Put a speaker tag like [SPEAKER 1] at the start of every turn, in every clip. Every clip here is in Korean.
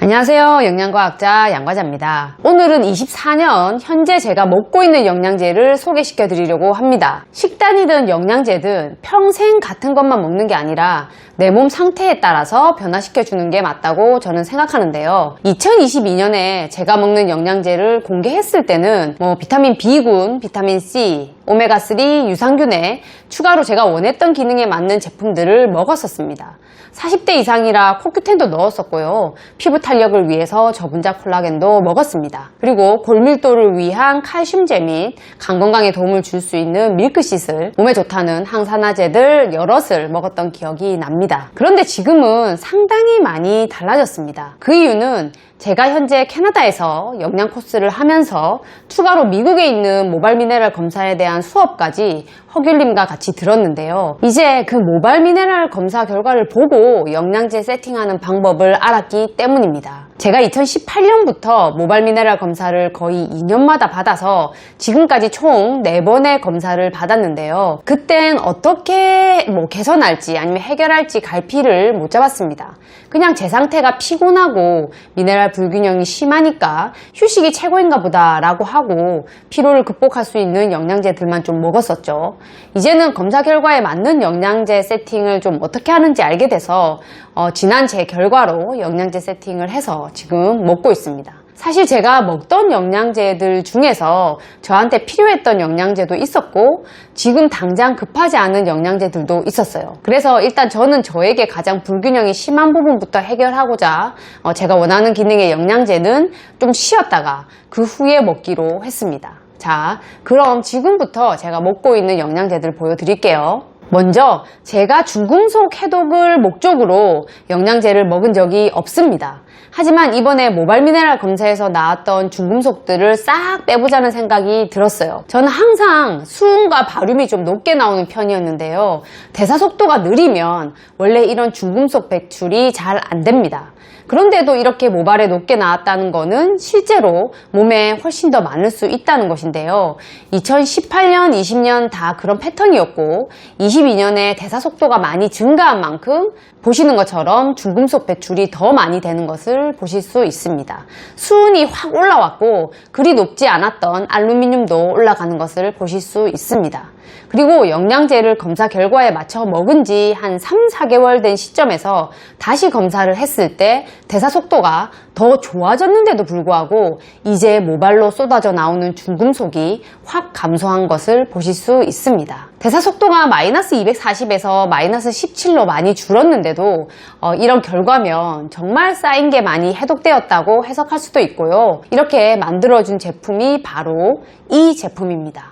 [SPEAKER 1] 안녕하세요. 영양과학자 양과자입니다. 오늘은 24년 현재 제가 먹고 있는 영양제를 소개시켜 드리려고 합니다. 식단이든 영양제든 평생 같은 것만 먹는 게 아니라 내 몸 상태에 따라서 변화시켜 주는 게 맞다고 저는 생각하는데요. 2022년에 제가 먹는 영양제를 공개했을 때는 비타민 B군, 비타민 C, 오메가3, 유산균에 추가로 제가 원했던 기능에 맞는 제품들을 먹었었습니다. 40대 이상이라 코큐텐도 넣었었고요. 피부 탄력을 위해서 저분자 콜라겐도 먹었습니다. 그리고 골밀도를 위한 칼슘제 및 간 건강에 도움을 줄 수 있는 밀크시슬, 몸에 좋다는 항산화제들 여럿을 먹었던 기억이 납니다. 그런데 지금은 상당히 많이 달라졌습니다. 그 이유는 제가 현재 캐나다에서 영양 코스를 하면서 추가로 미국에 있는 모발 미네랄 검사에 대한 수업까지 허귤님과 같이 들었는데요. 이제 그 모발 미네랄 검사 결과를 보고 영양제 세팅하는 방법을 알았기 때문입니다. 제가 2018년부터 모발 미네랄 검사를 거의 2년마다 받아서 지금까지 총 4번의 검사를 받았는데요. 그땐 어떻게 개선할지 아니면 해결할지 갈피를 못 잡았습니다. 그냥 제 상태가 피곤하고 미네랄 불균형이 심하니까 휴식이 최고인가 보다 라고 하고 피로를 극복할 수 있는 영양제들만 좀 먹었었죠. 이제는 검사 결과에 맞는 영양제 세팅을 좀 어떻게 하는지 알게 돼서 지난 제 결과로 영양제 세팅을 해서 지금 먹고 있습니다. 사실 제가 먹던 영양제들 중에서 저한테 필요했던 영양제도 있었고 지금 당장 급하지 않은 영양제들도 있었어요. 그래서 일단 저는 저에게 가장 불균형이 심한 부분부터 해결하고자 제가 원하는 기능의 영양제는 좀 쉬었다가 그 후에 먹기로 했습니다. 자, 그럼 지금부터 제가 먹고 있는 영양제들 보여드릴게요. 먼저 제가 중금속 해독을 목적으로 영양제를 먹은 적이 없습니다. 하지만 이번에 모발 미네랄 검사에서 나왔던 중금속들을 싹 빼보자는 생각이 들었어요. 저는 항상 수은과 바륨이 좀 높게 나오는 편이었는데요. 대사 속도가 느리면 원래 이런 중금속 배출이 잘 안 됩니다. 그런데도 이렇게 모발에 높게 나왔다는 거는 실제로 몸에 훨씬 더 많을 수 있다는 것인데요. 2018년, 20년 다 그런 패턴이었고 22년에 대사 속도가 많이 증가한 만큼 보시는 것처럼 중금속 배출이 더 많이 되는 것을 보실 수 있습니다. 수은이 확 올라왔고 그리 높지 않았던 알루미늄도 올라가는 것을 보실 수 있습니다. 그리고 영양제를 검사 결과에 맞춰 먹은 지 한 3, 4개월 된 시점에서 다시 검사를 했을 때 대사 속도가 더 좋아졌는데도 불구하고 이제 모발로 쏟아져 나오는 중금속이 확 감소한 것을 보실 수 있습니다. 대사 속도가 마이너스 240에서 마이너스 17로 많이 줄었는데도 이런 결과면 정말 쌓인 게 많이 해독되었다고 해석할 수도 있고요. 이렇게 만들어준 제품이 바로 이 제품입니다.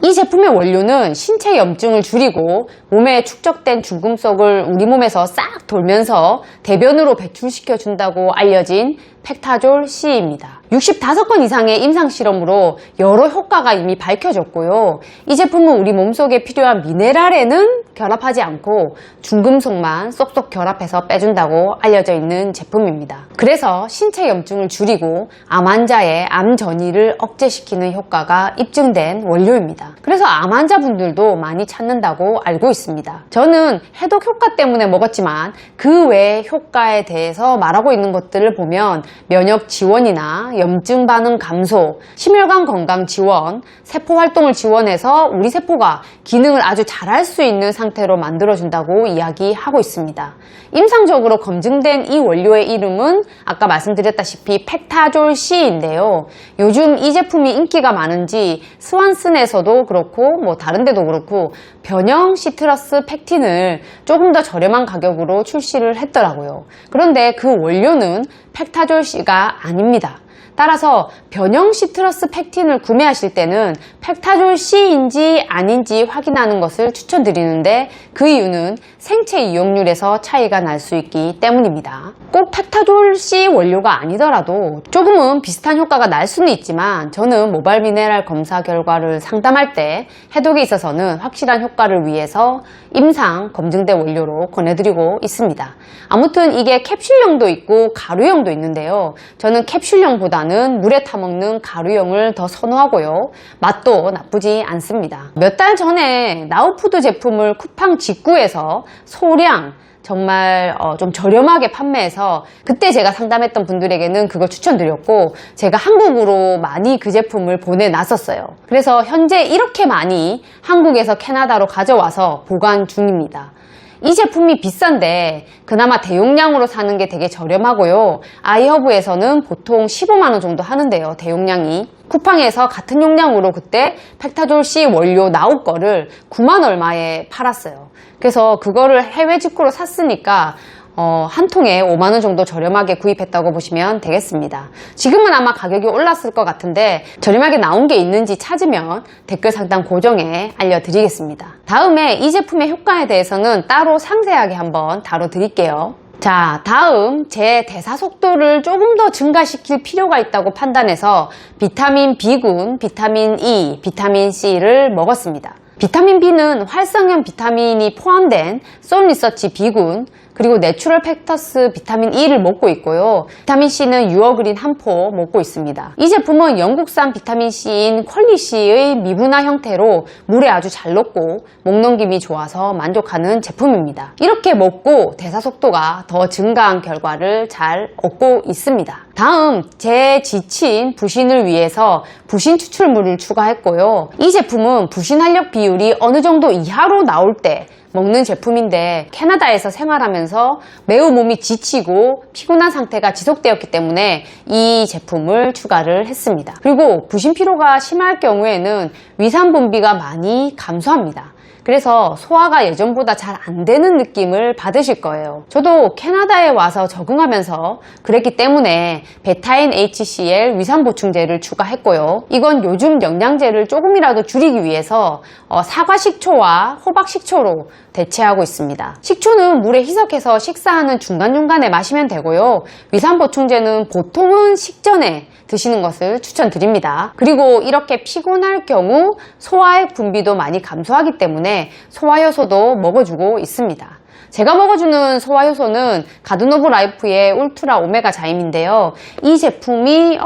[SPEAKER 1] 이 제품의 원료는 신체 염증을 줄이고 몸에 축적된 중금속을 우리 몸에서 싹 돌면서 대변으로 배출시켜 준다고 알려진 펙타졸 C입니다. 65건 이상의 임상실험으로 여러 효과가 이미 밝혀졌고요. 이 제품은 우리 몸속에 필요한 미네랄에는 결합하지 않고 중금속만 쏙쏙 결합해서 빼준다고 알려져 있는 제품입니다. 그래서 신체 염증을 줄이고 암 환자의 암 전이를 억제시키는 효과가 입증된 원료입니다. 그래서 암 환자분들도 많이 찾는다고 알고 있습니다. 저는 해독 효과 때문에 먹었지만 그 외의 효과에 대해서 말하고 있는 것들을 보면 면역 지원이나 염증 반응 감소, 심혈관 건강 지원, 세포 활동을 지원해서 우리 세포가 기능을 아주 잘할 수 있는 상태로 만들어준다고 이야기하고 있습니다. 임상적으로 검증된 이 원료의 이름은 아까 말씀드렸다시피 펙타졸 C인데요. 요즘 이 제품이 인기가 많은지 스완슨에서도 그렇고 다른 데도 그렇고 변형 시트러스 펙틴을 조금 더 저렴한 가격으로 출시를 했더라고요. 그런데 그 원료는 펙타졸 C가 아닙니다. 따라서 변형 시트러스 펙틴을 구매하실 때는 펙타졸 C인지 아닌지 확인하는 것을 추천드리는데 그 이유는 생체 이용률에서 차이가 날 수 있기 때문입니다. 꼭 펙타졸 C 원료가 아니더라도 조금은 비슷한 효과가 날 수는 있지만 저는 모발 미네랄 검사 결과를 상담할 때 해독에 있어서는 확실한 효과를 위해서 임상 검증된 원료로 권해드리고 있습니다. 아무튼 이게 캡슐형도 있고 가루형도 있는데요. 저는 캡슐형보다는 물에 타먹는 가루형을 더 선호하고요. 맛도 나쁘지 않습니다. 몇 달 전에 나우푸드 제품을 쿠팡 직구에서 소량 정말 좀 저렴하게 판매해서 그때 제가 상담했던 분들에게는 그걸 추천드렸고 제가 한국으로 많이 그 제품을 보내놨었어요. 그래서 현재 이렇게 많이 한국에서 캐나다로 가져와서 보관 중입니다. 이 제품이 비싼데 그나마 대용량으로 사는 게 되게 저렴하고요. 아이허브에서는 보통 15만원 정도 하는데요, 대용량이. 쿠팡에서 같은 용량으로 그때 펙타졸C 원료 나올 거를 9만 얼마에 팔았어요. 그래서 그거를 해외 직구로 샀으니까 한 통에 5만원 정도 저렴하게 구입했다고 보시면 되겠습니다. 지금은 아마 가격이 올랐을 것 같은데 저렴하게 나온 게 있는지 찾으면 댓글 상단 고정에 알려드리겠습니다. 다음에 이 제품의 효과에 대해서는 따로 상세하게 한번 다뤄드릴게요. 자, 다음 제 대사 속도를 조금 더 증가시킬 필요가 있다고 판단해서 비타민 B군, 비타민 E, 비타민 C를 먹었습니다. 비타민 B는 활성형 비타민이 포함된 솔리서치 B군, 그리고 내추럴 팩터스 비타민 E를 먹고 있고요. 비타민 C는 유어그린 한 포 먹고 있습니다. 이 제품은 영국산 비타민 C인 퀄리시의 미분화 형태로 물에 아주 잘 녹고 목넘김이 좋아서 만족하는 제품입니다. 이렇게 먹고 대사 속도가 더 증가한 결과를 잘 얻고 있습니다. 다음, 제 지친 부신을 위해서 부신 추출물을 추가했고요. 이 제품은 부신 활력 비율이 어느 정도 이하로 나올 때 먹는 제품인데 캐나다에서 생활하면서 매우 몸이 지치고 피곤한 상태가 지속되었기 때문에 이 제품을 추가를 했습니다. 그리고 부신 피로가 심할 경우에는 위산 분비가 많이 감소합니다. 그래서 소화가 예전보다 잘 안 되는 느낌을 받으실 거예요. 저도 캐나다에 와서 적응하면서 그랬기 때문에 베타인 HCl 위산 보충제를 추가했고요. 이건 요즘 영양제를 조금이라도 줄이기 위해서 사과 식초와 호박 식초로 대체하고 있습니다. 식초는 물에 희석해서 식사하는 중간중간에 마시면 되고요. 위산 보충제는 보통은 식전에 드시는 것을 추천드립니다. 그리고 이렇게 피곤할 경우 소화액 분비도 많이 감소하기 때문에 소화효소도 먹어주고 있습니다. 제가 먹어주는 소화효소는 가든 오브 라이프의 울트라 오메가 자임인데요. 이 제품이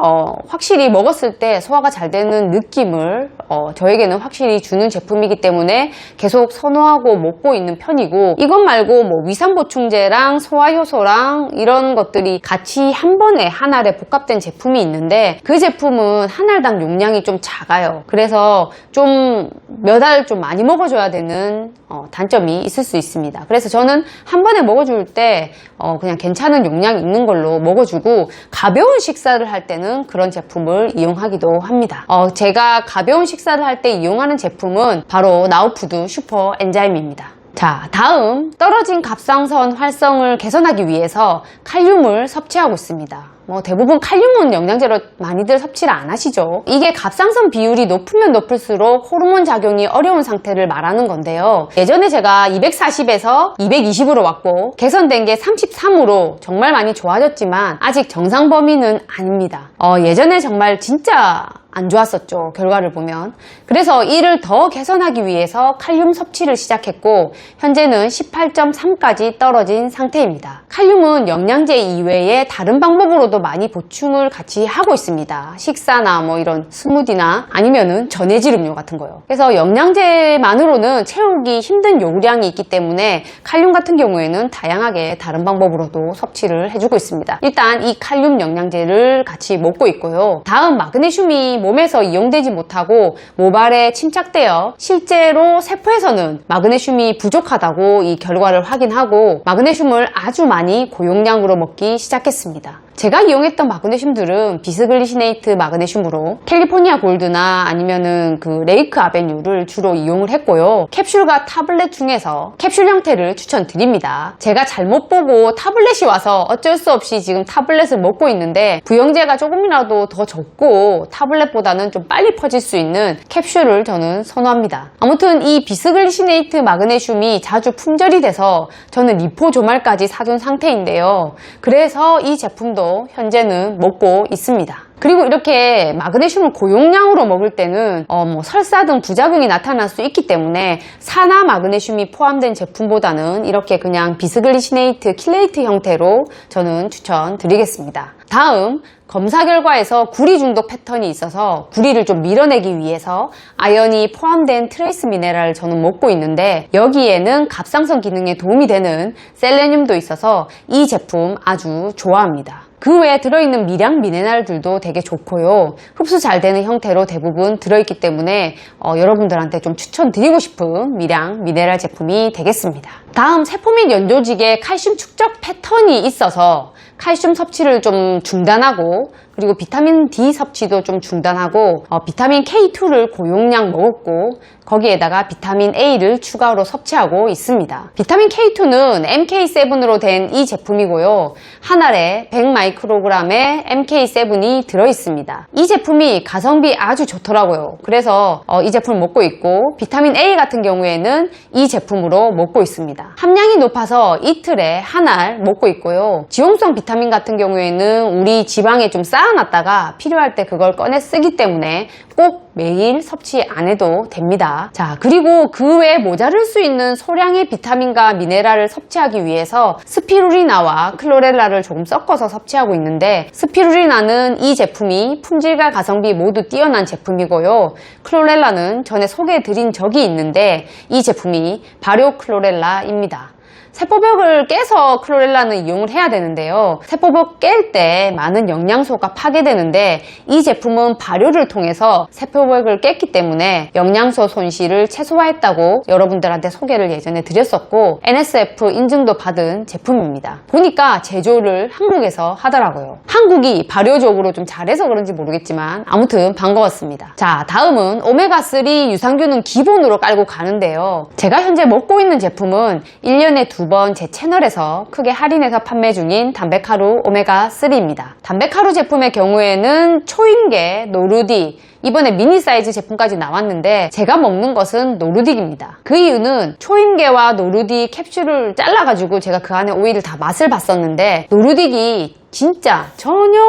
[SPEAKER 1] 확실히 먹었을 때 소화가 잘 되는 느낌을 저에게는 확실히 주는 제품이기 때문에 계속 선호하고 먹고 있는 편이고, 이것 말고 뭐 위산 보충제랑 소화효소랑 이런 것들이 같이 한 번에 한 알에 복합된 제품이 있는데 그 제품은 한 알당 용량이 좀 작아요. 그래서 좀 몇 알 좀 많이 먹어줘야 되는 단점이 있을 수 있습니다. 그래서 저는 한 번에 먹어줄 때 그냥 괜찮은 용량 있는 걸로 먹어주고 가벼운 식사를 할 때는 그런 제품을 이용하기도 합니다. 제가 가벼운 식사를 할 때 이용하는 제품은 바로 나우푸드 슈퍼 엔자임입니다. 자, 다음 떨어진 갑상선 활성을 개선하기 위해서 칼륨을 섭취하고 있습니다. 대부분 칼륨은 영양제로 많이들 섭취를 안 하시죠. 이게 갑상선 비율이 높으면 높을수록 호르몬 작용이 어려운 상태를 말하는 건데요. 예전에 제가 240에서 220으로 왔고 개선된 게 33으로 정말 많이 좋아졌지만 아직 정상 범위는 아닙니다. 예전에 정말 진짜 안 좋았었죠, 결과를 보면. 그래서 이를 더 개선하기 위해서 칼륨 섭취를 시작했고 현재는 18.3까지 떨어진 상태입니다. 칼륨은 영양제 이외에 다른 방법으로도 많이 보충을 같이 하고 있습니다. 식사나 뭐 이런 스무디나 아니면은 전해질 음료 같은 거요. 그래서 영양제만으로는 채우기 힘든 요구량이 있기 때문에 칼륨 같은 경우에는 다양하게 다른 방법으로도 섭취를 해주고 있습니다. 일단 이 칼륨 영양제를 같이 먹고 있고요. 다음, 마그네슘이 몸에서 이용되지 못하고 모발에 침착되어 실제로 세포에서는 마그네슘이 부족하다고 이 결과를 확인하고 마그네슘을 아주 많이 고용량으로 먹기 시작했습니다. 제가 이용했던 마그네슘들은 비스글리시네이트 마그네슘으로 캘리포니아 골드나 아니면은 그 레이크 아벤유를 주로 이용을 했고요. 캡슐과 타블렛 중에서 캡슐 형태를 추천드립니다. 제가 잘못 보고 타블렛이 와서 어쩔 수 없이 지금 타블렛을 먹고 있는데 부영제가 조금이라도 더 적고 타블렛보다는 좀 빨리 퍼질 수 있는 캡슐을 저는 선호합니다. 아무튼 이 비스글리시네이트 마그네슘이 자주 품절이 돼서 저는 리포조말까지 사둔 상태인데요. 그래서 이 제품도 현재는 먹고 있습니다. 그리고 이렇게 마그네슘을 고용량으로 먹을 때는 설사 등 부작용이 나타날 수 있기 때문에 산화 마그네슘이 포함된 제품보다는 이렇게 그냥 비스글리시네이트 킬레이트 형태로 저는 추천드리겠습니다. 다음, 검사 결과에서 구리 중독 패턴이 있어서 구리를 좀 밀어내기 위해서 아연이 포함된 트레이스 미네랄을 저는 먹고 있는데, 여기에는 갑상선 기능에 도움이 되는 셀레늄도 있어서 이 제품 아주 좋아합니다. 그 외에 들어있는 미량 미네랄들도 되게 좋고요. 흡수 잘 되는 형태로 대부분 들어있기 때문에 여러분들한테 좀 추천드리고 싶은 미량 미네랄 제품이 되겠습니다. 다음, 세포 및 연조직에 칼슘 축적 패턴이 있어서 칼슘 섭취를 좀 중단하고, 그리고 비타민 D 섭취도 좀 중단하고, 비타민 K2를 고용량 먹었고, 거기에다가 비타민 A를 추가로 섭취하고 있습니다. 비타민 K2는 MK7으로 된 이 제품이고요. 한 알에 100마이크로그램의 MK7이 들어있습니다. 이 제품이 가성비 아주 좋더라고요. 그래서 이 제품을 먹고 있고, 비타민 A 같은 경우에는 이 제품으로 먹고 있습니다. 함량이 높아서 이틀에 한 알 먹고 있고요. 지용성 비타민 같은 경우에는 우리 지방에 좀 쌓아놨다가 필요할 때 그걸 꺼내 쓰기 때문에 꼭 매일 섭취 안 해도 됩니다. 자, 그리고 그 외에 모자랄 수 있는 소량의 비타민과 미네랄을 섭취하기 위해서 스피루리나와 클로렐라를 조금 섞어서 섭취하고 있는데, 스피루리나는 이 제품이 품질과 가성비 모두 뛰어난 제품이고요. 클로렐라는 전에 소개해드린 적이 있는데 이 제품이 발효 클로렐라입니다. 세포벽을 깨서 클로렐라는 이용을 해야 되는데요. 세포벽 깰 때 많은 영양소가 파괴되는데 이 제품은 발효를 통해서 세포벽을 깼기 때문에 영양소 손실을 최소화했다고 여러분들한테 소개를 예전에 드렸었고, NSF 인증도 받은 제품입니다. 보니까 제조를 한국에서 하더라고요. 한국이 발효적으로 좀 잘해서 그런지 모르겠지만 아무튼 반가웠습니다. 자, 다음은 오메가3 유산균은 기본으로 깔고 가는데요. 제가 현재 먹고 있는 제품은 1년에 2번 제 채널에서 크게 할인해서 판매 중인 담백하루 오메가3입니다. 담백하루 제품의 경우에는 초인계, 노르딕, 이번에 미니 사이즈 제품까지 나왔는데 제가 먹는 것은 노르딕입니다. 그 이유는 초인계와 노르딕 캡슐을 잘라가지고 제가 그 안에 오일을 다 맛을 봤었는데 노르딕이 진짜 전혀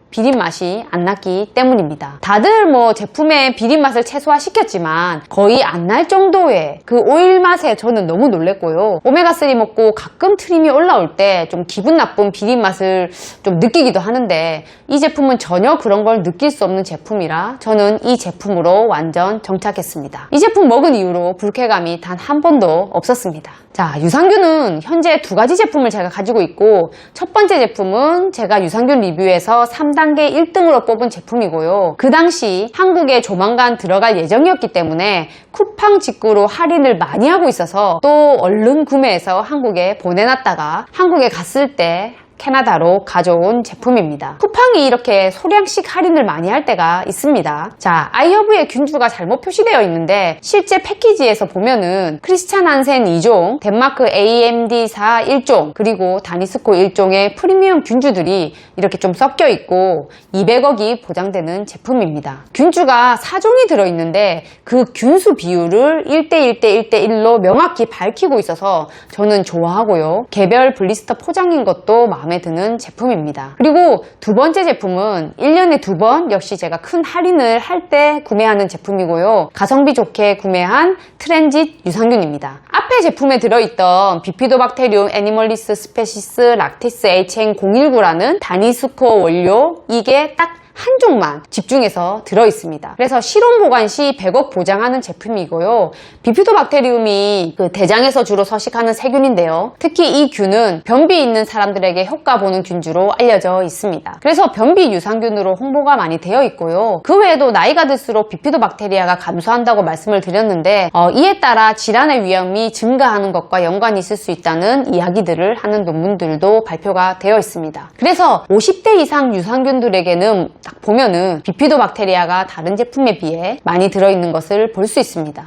[SPEAKER 1] 비린 맛이 안 났기 때문입니다. 다들 뭐 제품의 비린 맛을 최소화시켰지만 거의 안 날 정도의 그 오일 맛에 저는 너무 놀랬고요. 오메가3 먹고 가끔 트림이 올라올 때 좀 기분 나쁜 비린 맛을 좀 느끼기도 하는데 이 제품은 전혀 그런 걸 느낄 수 없는 제품이라 저는 이 제품으로 완전 정착했습니다. 이 제품 먹은 이후로 불쾌감이 단 한 번도 없었습니다. 자, 유산균은 현재 2가지 제품을 제가 가지고 있고, 첫 번째 제품은 제가 유산균 리뷰에서 3단계 1등으로 뽑은 제품이고요. 그 당시 한국에 조만간 들어갈 예정이었기 때문에 쿠팡 직구로 할인을 많이 하고 있어서 또 얼른 구매해서 한국에 보내놨다가 한국에 갔을 때 캐나다로 가져온 제품입니다. 쿠팡이 이렇게 소량씩 할인을 많이 할 때가 있습니다. 자, 아이허브의 균주가 잘못 표시되어 있는데 실제 패키지에서 보면은 크리스찬 한센 2종, 덴마크 AMD4 1종, 그리고 다니스코 1종의 프리미엄 균주들이 이렇게 좀 섞여 있고 200억이 보장되는 제품입니다. 균주가 4종이 들어있는데 그 균수 비율을 1대1대1대1로 명확히 밝히고 있어서 저는 좋아하고요. 개별 블리스터 포장인 것도 마음에 드는 제품입니다. 그리고 두 번째 제품은 1년에 2번 역시 제가 큰 할인을 할 때 구매하는 제품이고요. 가성비 좋게 구매한 트랜짓 유산균입니다. 앞에 제품에 들어있던 비피도박테리움 애니멀리스 스페시스 락티스 HN019라는 다니스코 원료, 이게 딱 한 종만 집중해서 들어있습니다. 그래서 실온 보관 시 100억 보장하는 제품이고요. 비피도박테리움이 그 대장에서 주로 서식하는 세균인데요. 특히 이 균은 변비 있는 사람들에게 효과 보는 균주로 알려져 있습니다. 그래서 변비 유산균으로 홍보가 많이 되어 있고요. 그 외에도 나이가 들수록 비피도박테리아가 감소한다고 말씀을 드렸는데 이에 따라 질환의 위험이 증가하는 것과 연관이 있을 수 있다는 이야기들을 하는 논문들도 발표가 되어 있습니다. 그래서 50대 이상 유산균들에게는 딱 보면은 비피도박테리아가 다른 제품에 비해 많이 들어있는 것을 볼 수 있습니다.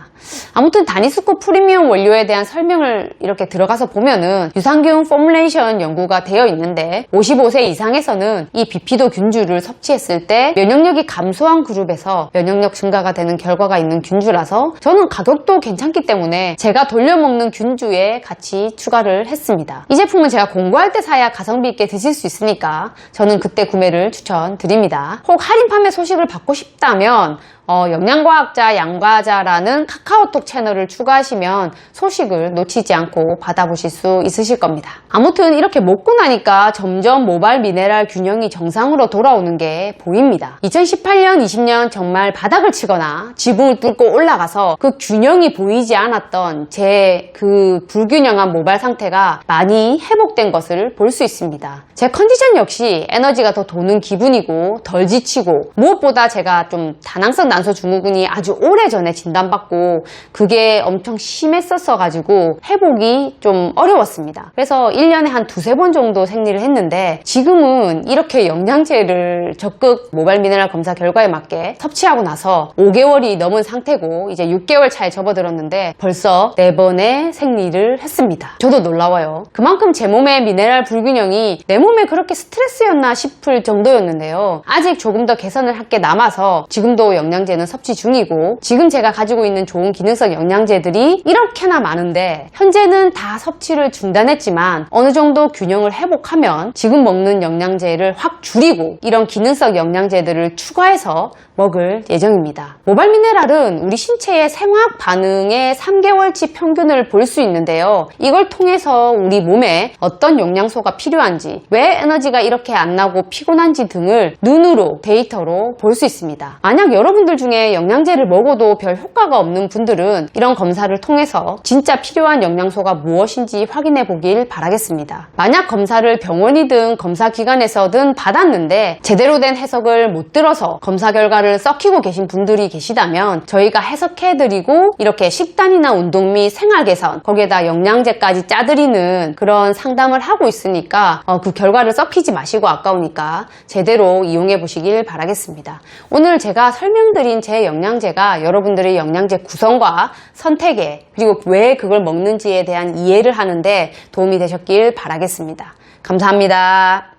[SPEAKER 1] 아무튼 다니스코 프리미엄 원료에 대한 설명을 이렇게 들어가서 보면은 유산균 포뮬레이션 연구가 되어 있는데 55세 이상에서는 이 비피도 균주를 섭취했을 때 면역력이 감소한 그룹에서 면역력 증가가 되는 결과가 있는 균주라서 저는 가격도 괜찮기 때문에 제가 돌려먹는 균주에 같이 추가를 했습니다. 이 제품은 제가 공부할 때 사야 가성비 있게 드실 수 있으니까 저는 그때 구매를 추천드립니다. 있습니다. 혹 할인 판매 소식을 받고 싶다면 영양과학자 양과자라는 카카오톡 채널을 추가하시면 소식을 놓치지 않고 받아보실 수 있으실 겁니다. 아무튼 이렇게 먹고 나니까 점점 모발 미네랄 균형이 정상으로 돌아오는 게 보입니다. 2018년, 20년 정말 바닥을 치거나 지붕을 뚫고 올라가서 그 균형이 보이지 않았던 제 그 불균형한 모발 상태가 많이 회복된 것을 볼 수 있습니다. 제 컨디션 역시 에너지가 더 도는 기분이고 덜 지치고, 무엇보다 제가 좀 다낭성 난소 증후군이 아주 오래전에 진단받고 그게 엄청 심했었어 가지고 회복이 좀 어려웠습니다. 그래서 1년에 한 두세 번 정도 생리를 했는데, 지금은 이렇게 영양제를 적극 모발 미네랄 검사 결과에 맞게 섭취하고 나서 5개월이 넘은 상태고 이제 6개월 차에 접어들었는데 벌써 4번의 생리를 했습니다. 저도 놀라워요. 그만큼 제 몸의 미네랄 불균형이 내 몸에 그렇게 스트레스였나 싶을 정도였는데요. 아직 조금 더 개선을 할 게 남아서 지금도 영양제는 섭취 중이고, 지금 제가 가지고 있는 좋은 기능성 영양제들이 이렇게나 많은데 현재는 다 섭취를 중단했지만 어느 정도 균형을 회복하면 지금 먹는 영양제를 확 줄이고 이런 기능성 영양제들을 추가해서 먹을 예정입니다. 모발 미네랄은 우리 신체의 생화학 반응의 3개월치 평균을 볼 수 있는데요. 이걸 통해서 우리 몸에 어떤 영양소가 필요한지, 왜 에너지가 이렇게 안 나고 피곤한지 등을 눈으로, 데이터로 볼 수 있습니다. 만약 여러분들 중에 영양제를 먹어도 별 효과가 없는 분들은 이런 검사를 통해서 진짜 필요한 영양소가 무엇인지 확인해 보길 바라겠습니다. 만약 검사를 병원이든 검사기관에서든 받았는데 제대로 된 해석을 못 들어서 검사 결과를 썩히고 계신 분들이 계시다면 저희가 해석해드리고 이렇게 식단이나 운동 및 생활 개선, 거기에다 영양제까지 짜드리는 그런 상담을 하고 있으니까 그 결과를 썩히지 마시고 아까우니까 제대로 이용해 보시길 바라겠습니다. 오늘 제가 설명드린 제 영양제가 여러분들의 영양제 구성과 선택에, 그리고 왜 그걸 먹는지에 대한 이해를 하는데 도움이 되셨길 바라겠습니다. 감사합니다.